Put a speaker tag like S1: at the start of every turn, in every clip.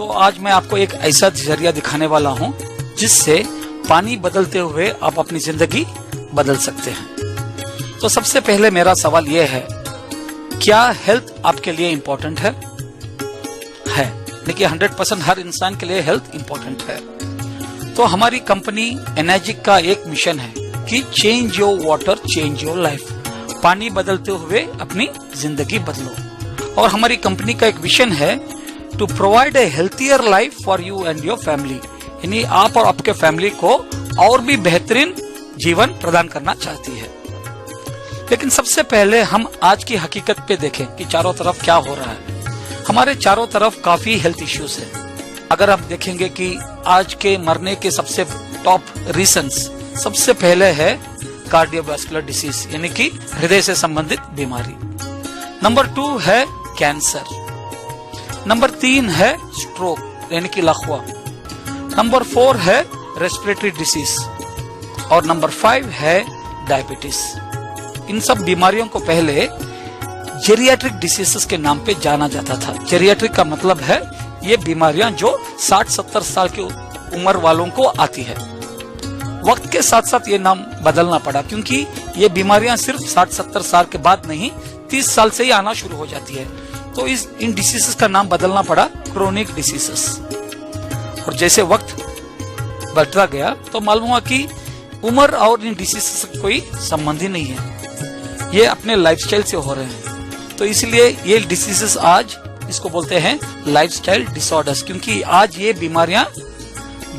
S1: तो आज मैं आपको एक ऐसा जरिया दिखाने वाला हूँ जिससे पानी बदलते हुए आप अपनी जिंदगी बदल सकते हैं। तो सबसे पहले मेरा सवाल यह है, क्या हेल्थ आपके लिए इम्पोर्टेंट है? देखिए 100% हर इंसान के लिए हेल्थ इम्पोर्टेंट है। तो हमारी कंपनी एनर्जिक का एक मिशन है कि change your water change your life, पानी बदलते हुए अपनी जिंदगी बदलो। और हमारी कंपनी का एक विजन है to provide a healthier life for you and your family, यानी आप और आपके फैमिली को और भी बेहतरीन जीवन प्रदान करना चाहती है। लेकिन सबसे पहले हम आज की हकीकत पे देखें कि चारों तरफ क्या हो रहा है। हमारे चारों तरफ काफी हेल्थ इश्यूज है। अगर आप देखेंगे कि आज के मरने के सबसे टॉप रीजंस, सबसे पहले है कार्डियोवास्कुलर डिसीज, यानी कि हृदय से संबंधित बीमारी। नंबर 2 है कैंसर। नंबर 3 है स्ट्रोक यानी कि लकवा। नंबर 4 है रेस्पिरेटरी डिसीज और नंबर 5 है डायबिटीज। इन सब बीमारियों को पहले जेरियाट्रिक डिसीजेस के नाम पे जाना जाता था। जेरियाट्रिक का मतलब है ये बीमारियां जो 60-70 साल की उम्र वालों को आती है। वक्त के साथ साथ ये नाम बदलना पड़ा क्योंकि ये बीमारियां सिर्फ 60-70 साल के बाद नहीं, 30 साल से ही आना शुरू हो जाती है। तो इन डिसीजेस का नाम बदलना पड़ा क्रोनिक डिसीजेस। और जैसे वक्त बढ़ता गया तो मालूम हुआ कि उम्र और इन डिसीजेस का कोई संबंध ही नहीं है, ये अपने लाइफस्टाइल से हो रहे हैं। तो इसलिए ये डिसीजेस आज इसको बोलते हैं लाइफस्टाइल डिसऑर्डर्स, क्योंकि आज ये बीमारियां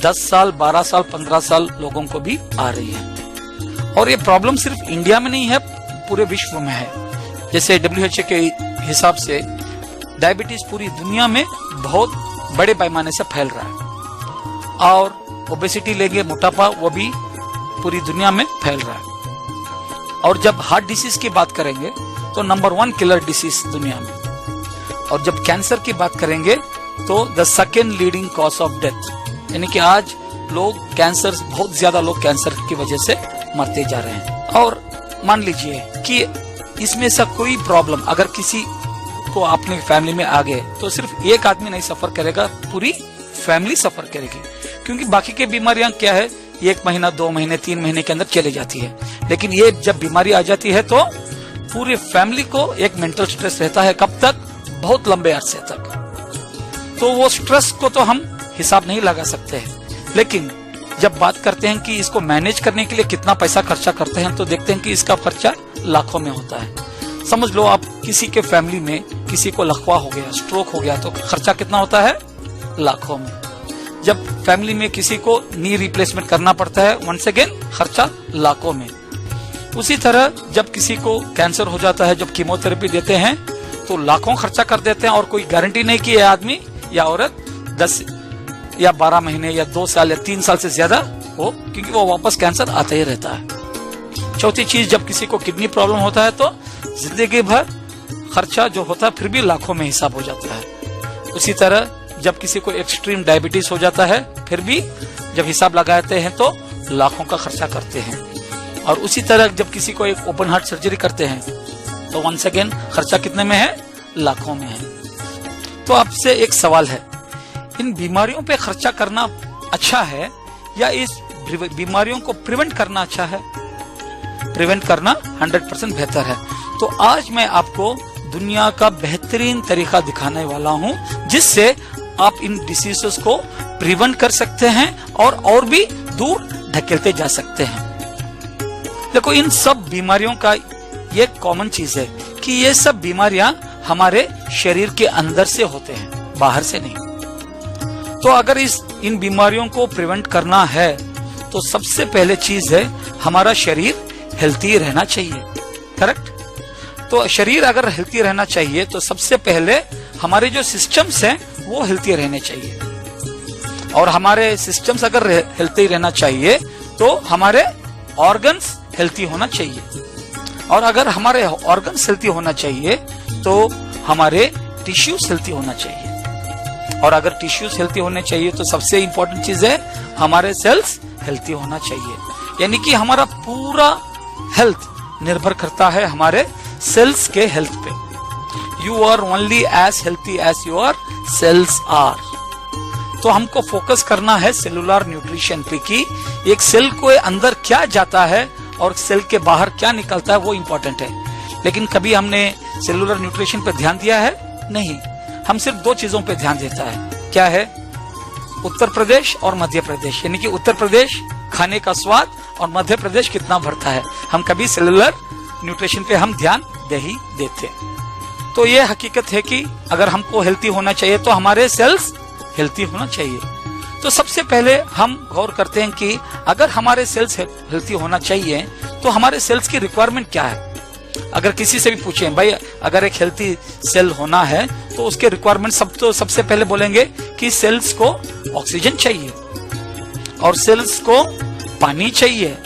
S1: 10 साल 12 साल 15 साल लोगों को भी आ रही है। और ये प्रॉब्लम सिर्फ इंडिया में नहीं है, पूरे विश्व में है। जैसे WHO के हिसाब से डायबिटीज पूरी दुनिया में बहुत बड़े पैमाने से फैल रहा है। और ओबेसिटी लेंगे, मोटापा, वो भी पूरी दुनिया में फैल रहा है। और जब हार्ट डिसीज की बात करेंगे तो नंबर 1 किलर डिसीज दुनिया में। और जब कैंसर की बात करेंगे तो the second leading cause of death, यानी कि आज लोग कैंसर, बहुत ज्यादा लोग कैंसर की वजह से मरते जा रहे हैं। और मान लीजिए कि इसमें से कोई प्रॉब्लम अगर किसी को अपने फैमिली में आ गए तो सिर्फ एक आदमी नहीं सफर करेगा, पूरी फैमिली सफर करेगी। क्योंकि बाकी की बीमारियां क्या है, 1 महीना 2 महीने 3 महीने के अंदर चली जाती है। लेकिन ये जब बीमारी आ जाती है तो पूरी फैमिली को एक मेंटल स्ट्रेस रहता है। कब तक? बहुत लंबे अरसे तक। तो वो स्ट्रेस को तो हम हिसाब नहीं लगा सकते हैं। लेकिन जब बात करते हैं कि इसको मैनेज करने के लिए कितना पैसा खर्चा करते हैं तो देखते हैं कि इसका खर्चा लाखों में होता है। समझ लो आप किसी के फैमिली में किसी को लकवा हो गया, स्ट्रोक हो गया, तो खर्चा कितना होता है? लाखों में। जब फैमिली में किसी को नी रिप्लेसमेंट करना पड़ता है, वंस अगेन खर्चा लाखों में। उसी तरह जब किसी को कैंसर हो जाता है, जब कीमोथेरेपी देते हैं तो लाखों खर्चा कर देते हैं और कोई गारंटी नहीं कि यह आदमी या औरत 10 या 12 महीने या 2 साल या 3 साल से ज्यादा हो, क्योंकि वो वापस कैंसर आता ही रहता है। चौथी चीज, जब किसी को किडनी प्रॉब्लम होता है तो जिंदगी भर खर्चा जो होता है फिर भी लाखों में हिसाब हो जाता है। उसी तरह जब किसी को एक्सट्रीम डायबिटीज हो जाता है फिर भी जब हिसाब लगाते हैं तो लाखों का खर्चा करते हैं। और उसी तरह जब किसी को एक ओपन हार्ट सर्जरी करते हैं तो वंस अगेन खर्चा कितने में है? लाखों में है। तो आपसे एक सवाल है, इन बीमारियों पे खर्चा करना अच्छा है या इस बीमारियों को प्रिवेंट करना अच्छा है? प्रिवेंट करना 100% बेहतर है। तो आज मैं आपको दुनिया का बेहतरीन तरीका दिखाने वाला हूं जिससे आप इन डिसीजेस को प्रिवेंट कर सकते हैं और भी दूर धकेलते जा सकते हैं। देखो, इन सब बीमारियों का ये कॉमन चीज है कि ये सब बीमारियां हमारे शरीर के अंदर से होते हैं, बाहर से नहीं। तो अगर इन बीमारियों को प्रिवेंट करना है तो सबसे पहले चीज है हमारा शरीर हेल्थी रहना चाहिए। करेक्ट? तो शरीर अगर हेल्थी रहना चाहिए तो सबसे पहले हमारे जो सिस्टम्स हैं वो हेल्थी रहने चाहिए। और हमारे सिस्टम्स अगर हेल्थी रहना चाहिए तो हमारे ऑर्गन्स हेल्थी होना चाहिए। और अगर हमारे ऑर्गन्स हेल्थी होना चाहिए तो हमारे टिश्यूज हेल्थी होना चाहिए। और अगर टिश्यूज हेल्थी होने चाहिए तो सबसे इंपॉर्टेंट चीज है हमारे सेल्स हेल्थी होना चाहिए। यानी कि हमारा पूरा हेल्थ निर्भर करता है हमारे सेल्स के हेल्थ पे। You are only as healthy as your cells are. तो हमको फोकस करना है सेलुलर न्यूट्रिशन पे कि एक सेल को अंदर क्या जाता है और सेल के बाहर क्या निकलता है, वो इंपॉर्टेंट है। लेकिन कभी हमने सेलुलर न्यूट्रिशन पे ध्यान दिया है? नहीं। हम सिर्फ दो चीजों पे ध्यान देता है। क्या है? उत्तर प्रदेश और मध्य प्रदेश, यानी कि उत्तर प्रदेश खाने का स्वाद और मध्य प्रदेश कितना भरता है। हम कभी सेलुलर न्यूट्रिशन पे हम ध्यान नहीं देते। तो ये हकीकत है कि अगर हमको हेल्थी होना चाहिए तो हमारे सेल्स हेल्थी होना चाहिए। तो सबसे पहले हम गौर करते हैं कि अगर हमारे सेल्स हेल्थी होना चाहिए तो हमारे सेल्स की रिक्वायरमेंट क्या है। अगर किसी से भी पूछें भाई अगर एक हेल्थी सेल होना है तो उसके रिक्वायरमेंट सबसे पहले बोलेंगे कि सेल्स को ऑक्सीजन चाहिए और सेल्स को पानी चाहिए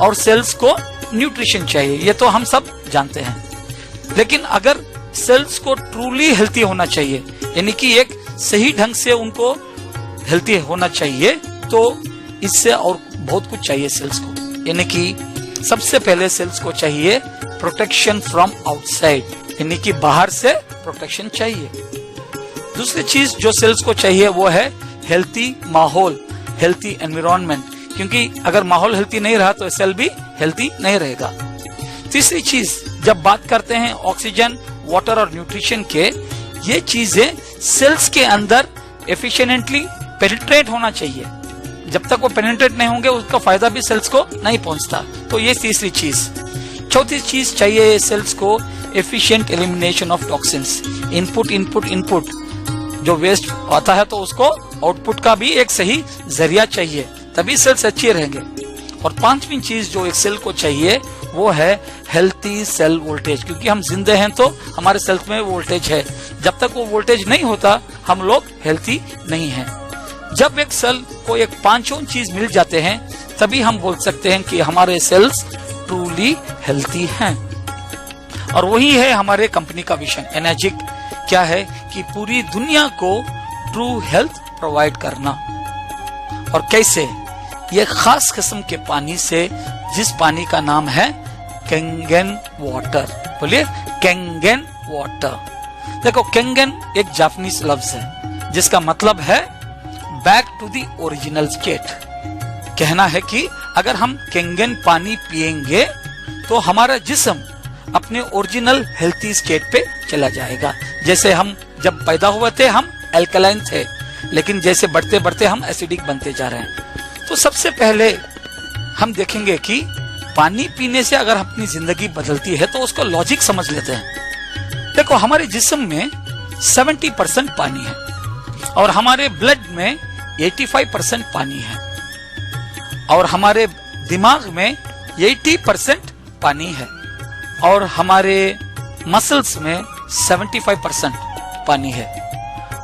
S1: और सेल्स को न्यूट्रिशन चाहिए। ये तो हम सब जानते हैं। लेकिन अगर सेल्स को ट्रूली हेल्थी होना चाहिए, यानी कि एक सही ढंग से उनको हेल्थी होना चाहिए, तो इससे और बहुत कुछ चाहिए सेल्स को। यानी कि सबसे पहले सेल्स को चाहिए प्रोटेक्शन फ्रॉम आउटसाइड, यानी कि बाहर से प्रोटेक्शन चाहिए। दूसरी चीज जो सेल्स को चाहिए वो है हेल्थी माहौल, हेल्थी एनवायरनमेंट, क्योंकि अगर माहौल हेल्थी नहीं रहा तो सेल भी हेल्थी नहीं रहेगा। तीसरी चीज, जब बात करते हैं ऑक्सीजन, वाटर और न्यूट्रिशन के, ये चीजें सेल्स के अंदर एफिशिएंटली पेनिट्रेट होना चाहिए। जब तक वो पेनिट्रेट नहीं होंगे उसका फायदा भी सेल्स को नहीं पहुंचता। तो ये तीसरी चीज। चौथी चीज चाहिए सेल्स को efficient elimination of toxins. Input जो वेस्ट आता है तो उसको आउटपुट का भी एक सही जरिया चाहिए, तभी सेल्स अच्छे रहेंगे। और पांचवी चीज जो एक सेल को चाहिए वो है हेल्थी सेल वोल्टेज, क्योंकि हम जिंदे हैं तो हमारे सेल्स में वोल्टेज है। जब तक वो वोल्टेज नहीं होता हम लोग हेल्थी नहीं हैं। जब एक सेल को एक पांचों चीज मिल जाते हैं तभी हम बोल सकते हैं कि हमारे सेल्स ट्रूली हेल्थी हैं। और वही है हमारे कंपनी का विजन एनर्जिक। क्या है कि पूरी दुनिया को ट्रू हेल्थ प्रोवाइड करना। और कैसे? ये खास किस्म के पानी से, जिस पानी का नाम है केंगन वाटर। बोलिए केंगन वाटर। देखो केंगन एक जापानीज लफ्ज है जिसका मतलब है back to the original state. कहना है कि अगर हम केंगन पानी पिएंगे तो हमारा जिस्म अपने ओरिजिनल हेल्थी स्टेट पे चला जाएगा। जैसे हम जब पैदा हुए थे हम एल्कलाइन थे, लेकिन जैसे बढ़ते बढ़ते हम एसिडिक बनते जा रहे हैं। तो सबसे पहले हम देखेंगे कि पानी पीने से अगर अपनी जिंदगी बदलती है तो उसको लॉजिक समझ लेते हैं। देखो हमारे जिस्म में 70% पानी है और हमारे ब्लड में 85% पानी है और हमारे दिमाग में 80% पानी है और हमारे मसल्स में 75% पानी है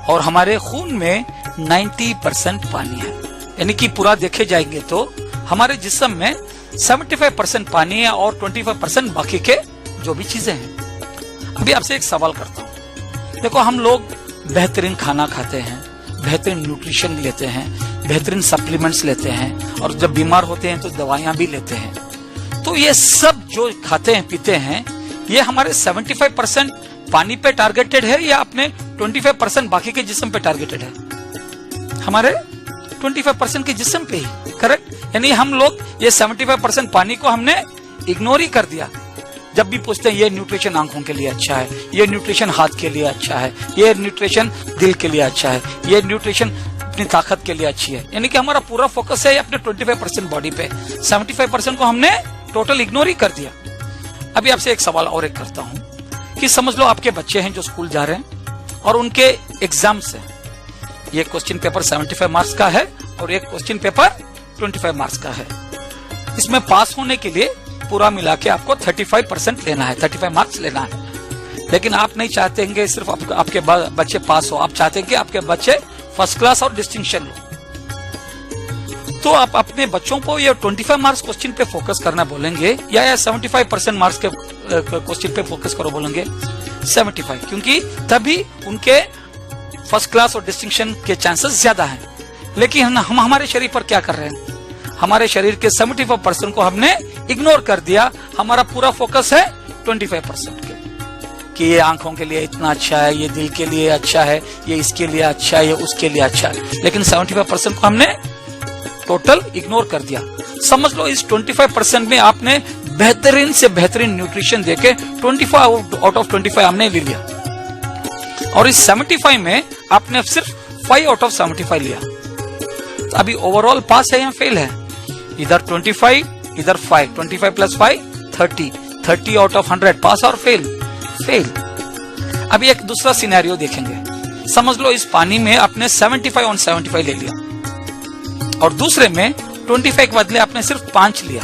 S1: और हमारे खून में 90% पानी है। यानी कि पूरा देखे जाएंगे तो हमारे जिस्म में 75% पानी है और 25% बाकी के जो भी चीजें हैं। अभी आपसे एक सवाल करता हूँ। देखो हम लोग बेहतरीन खाना खाते हैं, बेहतरीन न्यूट्रिशन लेते हैं, बेहतरीन सप्लीमेंट्स लेते हैं और जब बीमार होते हैं तो दवाइयां भी लेते हैं। तो ये सब जो खाते हैं पीते हैं ये हमारे 75% पानी पे टारगेटेड है या अपने 25% बाकी के जिस्म पे टारगेटेड है? हमारे 25% के जिस्म पे ही। करेक्ट। यानी हम लोग ये 75% पानी को हमने इग्नोर ही कर दिया। जब भी पूछते हैं ये न्यूट्रिशन आंखों के लिए अच्छा है, ये न्यूट्रिशन हाथ के लिए अच्छा है, ये न्यूट्रिशन दिल के लिए अच्छा है, ये न्यूट्रिशन अपनी ताकत के लिए अच्छी है। यानी कि हमारा पूरा फोकस है अपने 25% बॉडी पे, 75% को हमने टोटल इग्नोर ही कर दिया। अभी आपसे एक सवाल और एक करता हूं कि समझ लो आपके बच्चे हैं जो स्कूल जा रहे हैं और उनके एग्जाम्स है। ये क्वेश्चन पेपर 75 मार्क्स का है और एक क्वेश्चन पेपर 25 मार्क्स का है। इसमें पास होने के लिए पूरा मिला के आपको 35% लेना है, 35 मार्क्स लेना है। लेकिन आप नहीं चाहते हैं सिर्फ आपके बच्चे पास हो, आप चाहते हैं कि आपके बच्चे फर्स्ट क्लास और डिस्टिंक्शन लो। तो आप अपने बच्चों को ये 25 मार्क्स क्वेश्चन पे फोकस करना बोलेंगे या 75% मार्क्स के क्वेश्चन पे फोकस करो बोलेंगे? 75, क्योंकि तभी उनके फर्स्ट क्लास और डिस्टिंक्शन के चांसेस ज्यादा हैं। लेकिन हम हमारे शरीर पर क्या कर रहे हैं? हमारे शरीर के 75% को हमने इग्नोर कर दिया। हमारा पूरा फोकस है 25% के। कि ये आंखों के लिए इतना अच्छा है, ये दिल के लिए अच्छा है, ये इसके लिए अच्छा है, ये उसके लिए अच्छा है, लेकिन 75% को हमने टोटल इग्नोर कर दिया। समझ लो इस 25% में आपने बेहतरीन से बेहतरीन न्यूट्रिशन देके 25 आउट ऑफ 25 हमने ले लिया, और इस 75 में आपने सिर्फ 5 आउट ऑफ 75 लिया। तो अभी ओवरऑल पास है या फेल है? इधर 25, इधर 5, 25 प्लस 5 30, 30 आउट ऑफ 100 पास और फेल? फेल। अभी एक दूसरा सिनेरियो देखेंगे। समझ लो इस पानी में आपने 75 ऑन 75 ले लिया, और दूसरे में 25 के बदले आपने सिर्फ 5 लिया।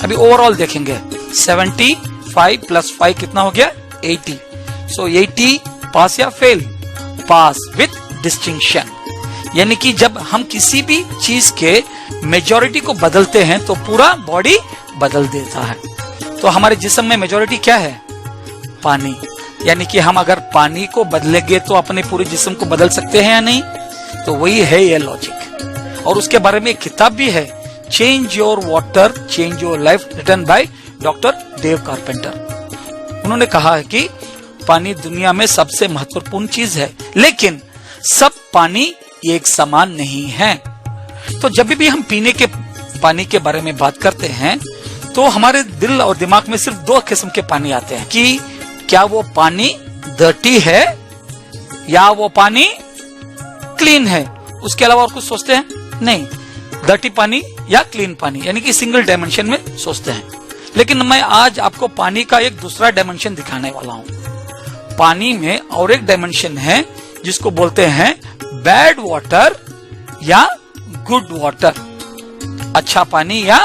S1: अभी ओवरऑल देखेंगे 75 प्लस 5 कितना हो गया? 80। सो 80 पास या फेल? Pass with distinction. यानी कि जब हम किसी भी चीज के मेजॉरिटी को बदलते हैं तो पूरा बॉडी बदल देता है। तो हमारे जिस्म में मेजॉरिटी क्या है? पानी। यानी कि हम अगर पानी को बदलेंगे तो अपने पूरे जिस्म को बदल सकते हैं या नहीं? तो वही है ये लॉजिक। और उसके बारे में एक किताब भी है, change your water change your life, written by doctor Dave Carpenter. उन्होंने कहा है कि पानी दुनिया में सबसे महत्वपूर्ण चीज है, लेकिन सब पानी एक समान नहीं है। तो जब भी हम पीने के पानी के बारे में बात करते हैं तो हमारे दिल और दिमाग में सिर्फ 2 किस्म के पानी आते हैं कि क्या वो पानी डर्टी है या वो पानी क्लीन है। उसके अलावा और कुछ सोचते हैं नहीं, डर्टी पानी या क्लीन पानी, यानी कि सिंगल डायमेंशन में सोचते हैं। लेकिन मैं आज आपको पानी का एक दूसरा डायमेंशन दिखाने वाला हूं। पानी में और एक डायमेंशन है जिसको बोलते हैं बैड वाटर या गुड वाटर, अच्छा पानी या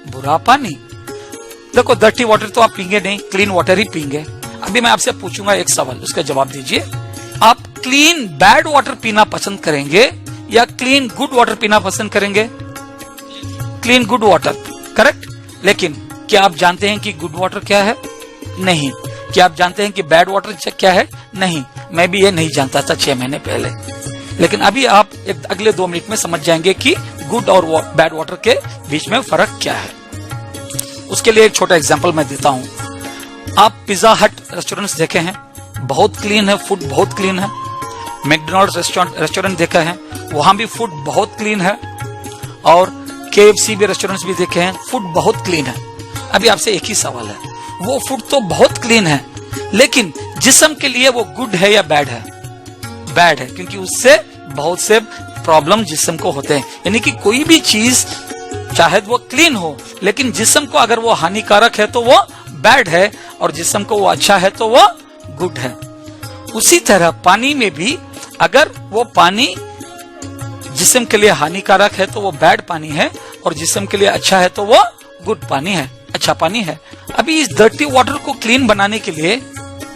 S1: बुरा पानी। देखो डर्टी वाटर तो आप पींगे नहीं, क्लीन वाटर ही पींगे। अभी मैं आपसे पूछूंगा एक सवाल, उसका जवाब दीजिए। आप क्लीन बैड वाटर पीना पसंद करेंगे या क्लीन गुड वाटर पीना पसंद करेंगे? Clean good water, correct. लेकिन क्या आप जानते हैं कि गुड वाटर क्या है? नहीं। क्या आप जानते हैं कि बैड वाटर क्या है? नहीं। मैं भी ये नहीं जानता था 6 महीने पहले, लेकिन अभी आप अगले 2 मिनट में समझ जाएंगे कि गुड और बैड वाटर के बीच में फर्क क्या है। उसके लिए एक छोटा एग्जांपल मैं देता हूं। आप पिज्जा हट रेस्टोरेंट्स देखे हैं, बहुत क्लीन है, फूड बहुत क्लीन है। मैकडॉनल्ड्स रेस्टोरेंट देखा है, वहां भी फूड बहुत क्लीन है। और KFC भी रेस्टोरेंट्स भी देखे हैं, फूड बहुत क्लीन है। अभी आपसे एक ही सवाल है, वो फूड तो बहुत क्लीन है, लेकिन जिस्म के लिए वो गुड है या बैड है? बैड है, क्योंकि उससे बहुत से प्रॉब्लम जिस्म को होते हैं। यानी कि कोई भी चीज चाहे वो क्लीन हो, लेकिन जिस्म को अगर वो हानिकारक है तो वो बैड है, और जिस्म को वो अच्छा है तो वो गुड है। उसी तरह पानी में भी अगर वो पानी जिस्म के लिए हानिकारक है तो वो बैड पानी है, और जिस्म के लिए अच्छा है तो वो गुड पानी है, अच्छा पानी है। अभी इस डर्टी वाटर को क्लीन बनाने के लिए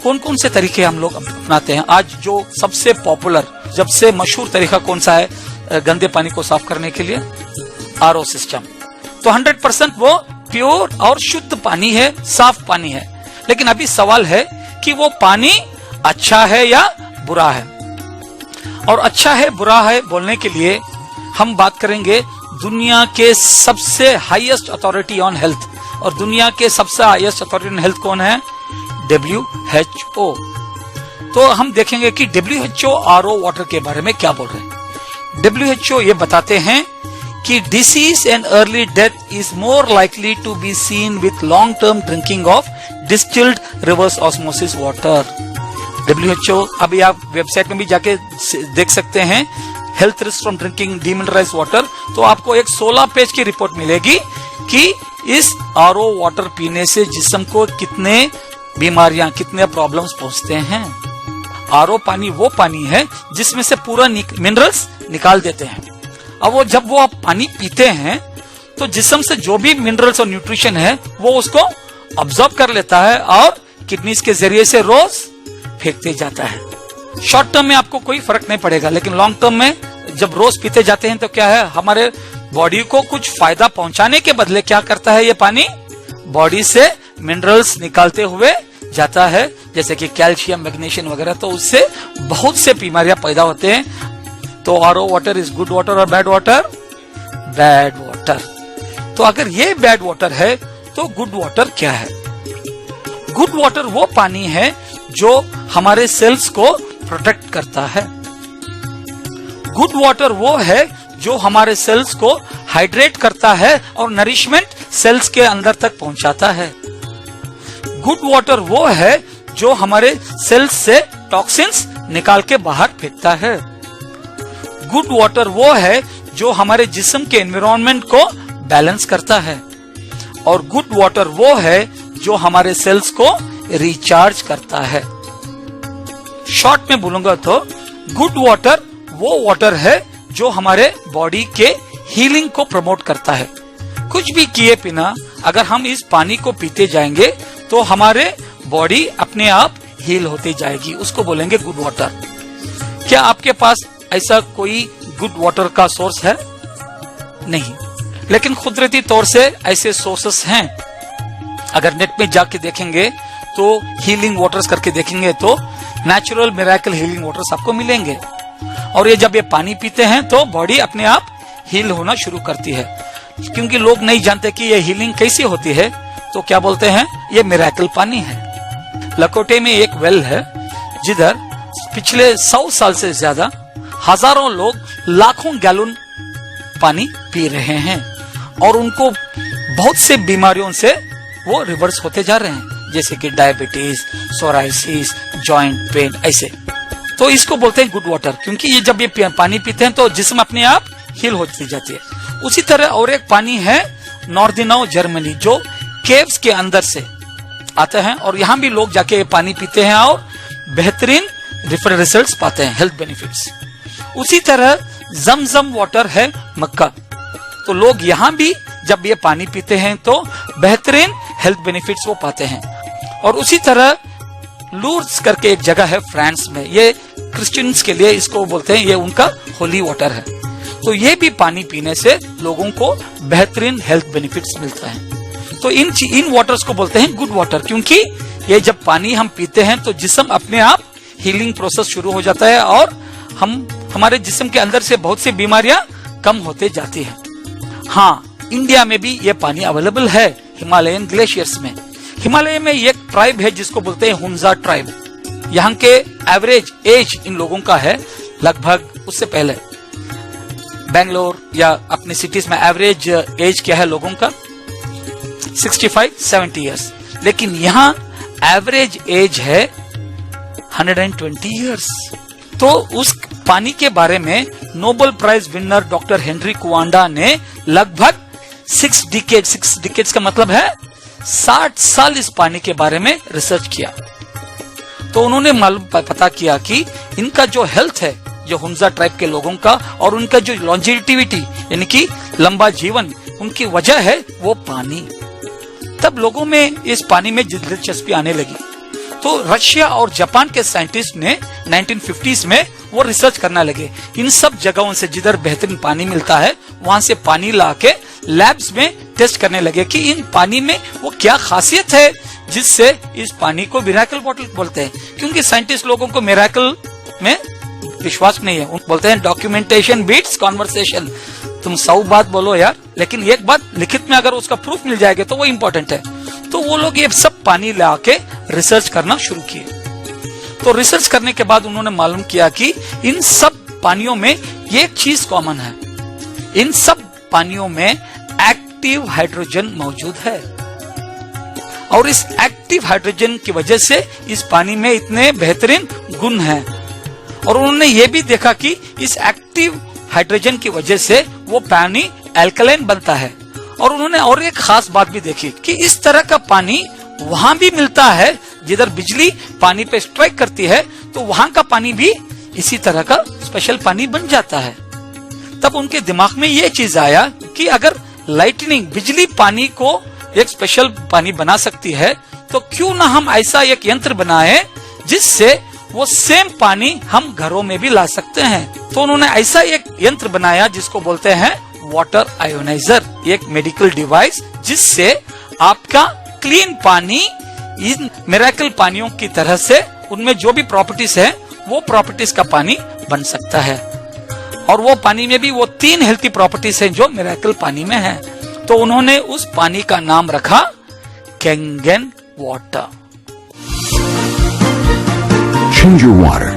S1: कौन कौन से तरीके हम लोग अपनाते हैं? आज जो सबसे पॉपुलर, सबसे मशहूर तरीका कौन सा है गंदे पानी को साफ करने के लिए? RO system. तो 100% वो प्योर और शुद्ध पानी है, साफ पानी है। लेकिन अभी सवाल है कि वो पानी अच्छा है या बुरा है। और अच्छा है बुरा है बोलने के लिए हम बात करेंगे दुनिया के सबसे हाईएस्ट अथॉरिटी ऑन हेल्थ, और दुनिया के सबसे हाईएस्ट अथॉरिटी ऑन हेल्थ कौन है? WHO। तो हम देखेंगे कि WHO RO वाटर के बारे में क्या बोल रहे हैं। WHO ये बताते हैं कि disease and early death is more likely to be seen with long term drinking of distilled reverse osmosis water. WHO, अभी आप वेबसाइट में भी जाके देख सकते हैं, health risk from drinking demineralized water. तो आपको एक 16 पेज की रिपोर्ट मिलेगी कि इस RO वाटर पीने से जिस्म को कितने बीमारियां, कितने प्रॉब्लम्स पहुंचते हैं। RO पानी वो पानी है जिसमें से पूरा मिनरल्स निकाल देते हैं। अब वो जब वो आप पानी पीते हैं तो जिस्म से जो भी मिनरल्स और न्यूट्रिशन है वो उसको ऑब्जॉर्ब कर लेता है और किडनीज के जरिए से रोज फेंकते जाता है। शॉर्ट टर्म में आपको कोई फर्क नहीं पड़ेगा, लेकिन लॉन्ग टर्म में जब रोज पीते जाते हैं तो क्या है, हमारे बॉडी को कुछ फायदा पहुंचाने के बदले क्या करता है, ये पानी बॉडी से मिनरल्स निकालते हुए जाता है, जैसे कि कैल्शियम, मैग्नीशियम वगैरह। तो उससे बहुत से बीमारियां पैदा होते हैं। तो RO water is good water और बैड वाटर? Bad water. तो अगर ये बैड वाटर है तो गुड वाटर क्या है? गुड वाटर वो पानी है जो हमारे सेल्स को प्रोटेक्ट करता है। गुड वाटर वो है जो हमारे सेल्स को हाइड्रेट करता है और नरिशमेंट सेल्स के अंदर तक पहुंचाता है। गुड वाटर वो है जो हमारे सेल्स से टॉक्सिन्स निकाल के बाहर फेंकता है। गुड वाटर वो है जो हमारे जिस्म के एनवायरनमेंट को बैलेंस करता है। और गुड वाटर वो है जो हमारे सेल्स को रिचार्ज करता है। शॉर्ट में बोलूंगा तो गुड वाटर वो वाटर है जो हमारे बॉडी के हीलिंग को प्रमोट करता है। कुछ भी किए बिना अगर हम इस पानी को पीते जाएंगे तो हमारे बॉडी अपने आप हील होती जाएगी, उसको बोलेंगे गुड वाटर। क्या आपके पास ऐसा कोई गुड वाटर का सोर्स है? नहीं, लेकिन कुदरती तौर से ऐसे सोर्सेस हैं। अगर नेट में जाके देखेंगे तो हीलिंग वाटर्स करके देखेंगे तो नेचुरल मिरेकल हीलिंग वाटर्स आपको मिलेंगे। और ये जब ये पानी पीते हैं तो बॉडी अपने आप हील होना शुरू करती है। क्योंकि लोग नहीं जानते कि ये हीलिंग कैसी होती है, तो क्या बोलते हैं, ये मिरेकल पानी है। लकोटे में एक वेल है जिधर पिछले 100 साल से ज्यादा हजारों लोग लाखों गैलन पानी पी रहे हैं और उनको बहुत से बीमारियों से वो रिवर्स होते जा रहे हैं, जैसे कि डायबिटीज, सोराइसिस, जॉइंट पेन, ऐसे। तो इसको बोलते हैं गुड वाटर, क्योंकि ये जब ये पानी पीते हैं तो जिस्म अपने आप हील होती जाती है। उसी तरह और एक पानी है नॉर्दिनाउ जर्मनी, जो केव्स के अंदर से आते हैं और यहाँ भी लोग जाके पानी पीते हैं और बेहतरीन रिजल्ट्स पाते हैं, हेल्थ बेनिफिट्स। उसी तरह जमजम वाटर है मक्का, तो लोग यहाँ भी जब ये पानी पीते हैं तो बेहतरीन हेल्थ बेनिफिट्स वो पाते हैं। और उसी तरह लूर्स करके एक जगह है फ्रांस में, ये क्रिश्चियंस के लिए इसको बोलते हैं, ये उनका होली वाटर है। तो ये भी पानी पीने से लोगों को बेहतरीन हेल्थ बेनिफिट्स मिलता है। तो इन वाटर्स को बोलते हैं गुड वाटर, क्योंकि ये जब पानी हम पीते हैं तो जिस्म अपने आप हीलिंग प्रोसेस शुरू हो जाता है और हमारे जिस्म के अंदर से बहुत सी बीमारियां कम होते जाती है। हाँ, इंडिया में भी ये पानी अवेलेबल है हिमालयन ग्लेशियर्स में। हिमालय में एक ट्राइब है जिसको बोलते हैं हुंजा ट्राइब। यहाँ के एवरेज एज इन लोगों का है लगभग, उससे पहले बेंगलोर या अपने सिटीज में एवरेज एज क्या है लोगों का, 65-70 इयर्स, लेकिन यहाँ एवरेज एज है 120 इयर्स। तो उस पानी के बारे में Nobel prize winner doctor Henry Kuwanda ने लगभग 6 डिकेड्स का मतलब है 60 साल इस पानी के बारे में रिसर्च किया। तो उन्होंने पता किया कि इनका जो हेल्थ है, जो हुंजा ट्राइब के लोगों का, और उनका जो लॉन्जेविटी यानी कि लंबा जीवन, उनकी वजह है वो पानी। तब लोगों में इस पानी में दिलचस्पी आने लगी। तो रशिया और जापान के साइंटिस्ट ने 1950s में वो रिसर्च करना लगे। इन सब जगहों से जिधर बेहतरीन पानी मिलता है वहां से पानी ला के लैब्स में टेस्ट करने लगे कि इन पानी में वो क्या खासियत है जिससे इस पानी को मिरेकल वाटर बोलते हैं। क्योंकि साइंटिस्ट लोगों को मिरेकल में विश्वास नहीं है, उन बोलते हैं डॉक्यूमेंटेशन बीट्स कॉन्वर्सेशन। तुम 100 बात बोलो यार, लेकिन एक बात लिखित में अगर उसका प्रूफ मिल जाएगा तो वो इम्पोर्टेंट है। तो वो लोग ये सब पानी ला के रिसर्च करना शुरू किए। तो रिसर्च करने के बाद उन्होंने मालूम किया कि इन सब पानियों में एक चीज कॉमन है, इन सब पानियों में एक्टिव हाइड्रोजन मौजूद है। और इस एक्टिव हाइड्रोजन की वजह से इस पानी में इतने बेहतरीन गुण हैं। और उन्होंने ये भी देखा कि इस एक्टिव हाइड्रोजन की वजह से वो पानी एल्कलाइन बनता है। और उन्होंने और एक खास बात भी देखी कि इस तरह का पानी वहां भी मिलता है जिधर बिजली पानी पे स्ट्राइक करती है, तो वहां का पानी भी इसी तरह का स्पेशल पानी बन जाता है। तब उनके दिमाग में ये चीज आया कि अगर लाइटनिंग, बिजली पानी को एक स्पेशल पानी बना सकती है, तो क्यों ना हम ऐसा एक यंत्र बनाएं जिससे वो सेम पानी हम घरों में भी ला सकते हैं। तो उन्होंने ऐसा एक यंत्र बनाया जिसको बोलते हैं वाटर आयोनाइजर, एक मेडिकल डिवाइस जिससे आपका क्लीन पानी इन मिरेकल पानियों की तरह से उनमें जो भी प्रॉपर्टीज है वो प्रॉपर्टीज का पानी बन सकता है। और वो पानी में भी वो 3 हेल्थी प्रॉपर्टीज हैं जो मिरेकल पानी में है। तो उन्होंने उस पानी का नाम रखा Kangen water.
S2: Change your water